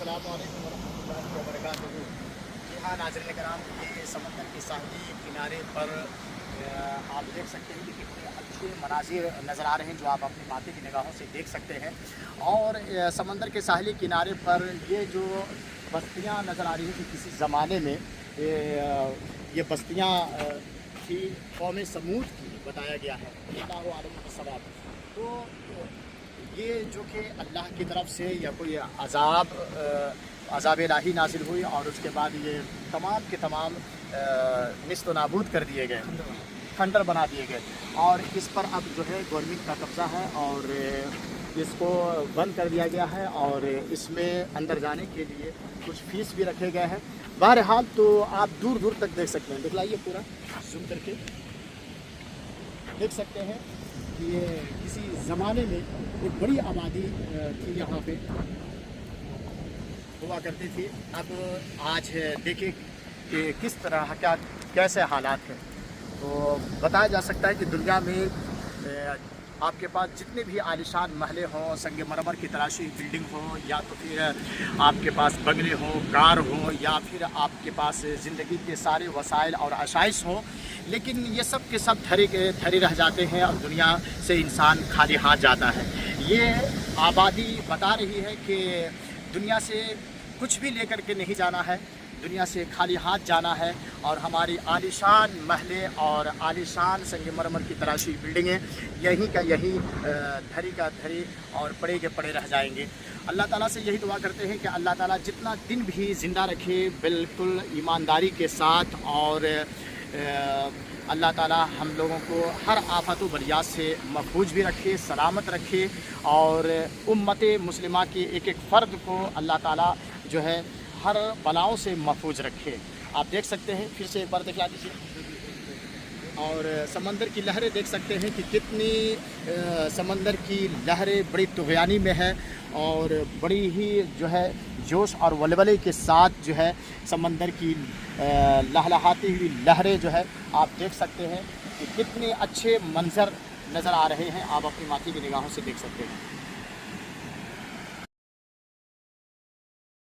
अस्सलाम वालेकुम वरहमतुल्लाहि वबरकातुहू। जी हाँ नाज़रीन कराम, ये समंदर के साहिली किनारे पर आप देख सकते हैं कि कितने अच्छे मनाज़िर नज़र आ रहे हैं जो आप अपनी माथे की निगाहों से देख सकते हैं। और समंदर के साहिली किनारे पर ये जो बस्तियाँ नज़र आ रही हैं कि किसी ज़माने में ये बस्तियाँ थी कौम समूद की, बताया गया है। अल्लाहु आलम बिस्सवाब। तो ये जो कि अल्लाह की तरफ से या कोई अज़ाब इलाही नाज़िल हुई और उसके बाद ये तमाम के तमाम निस्त व नाबूद कर दिए गए, खंडर बना दिए गए। और इस पर अब जो है गवर्नमेंट का कब्ज़ा है और इसको बंद कर दिया गया है और इसमें अंदर जाने के लिए कुछ फ़ीस भी रखे गए हैं। बहरहाल तो आप दूर दूर तक देख सकते हैं, दिखलाइए पूरा जूम करके देख सकते हैं कि ये किसी ज़माने में एक बड़ी आबादी थी, यहाँ पे हुआ करती थी। अब आज देखिए कि किस तरह क्या कैसे हालात हैं। तो बताया जा सकता है कि दुनिया में आपके पास जितने भी आलिशान महले हों, संगमरमर की तराशी बिल्डिंग हो, या तो फिर आपके पास बंगले हो, कार हो, या फिर आपके पास ज़िंदगी के सारे वसाइल और आशाइश हों, लेकिन ये सब के सब धरे रह जाते हैं और दुनिया से इंसान खाली हाथ जाता है। ये आबादी बता रही है कि दुनिया से कुछ भी लेकर के नहीं जाना है, दुनिया से खाली हाथ जाना है और हमारी आलिशान महले और आलिशान संगमरमर की तराशी बिल्डिंगें यहीं का यहीं धरी का धरी और पड़े के पड़े रह जाएंगे। अल्लाह ताला से यही दुआ करते हैं कि अल्लाह ताला जितना दिन भी ज़िंदा रखे बिल्कुल ईमानदारी के साथ, और अल्लाह ताला हम लोगों को हर आफत व बलियात से महफूज भी रखे, सलामत रखे, और उम्मत मुस्लिमा की एक एक फ़र्द को अल्लाह ताला जो है हर बलाओं से महफूज रखे। आप देख सकते हैं, फिर से एक बार दिखला दीजिए। और समंदर की लहरें देख सकते हैं कि कितनी समंदर की लहरें बड़ी तुग़यानी में है और बड़ी ही जो है जोश और वलवले के साथ जो है समंदर की लहलहाती हुई लहरें जो है आप देख सकते हैं कि कितने अच्छे मंज़र नज़र आ रहे हैं। आप अपनी माथे की निगाहों से देख सकते हैं।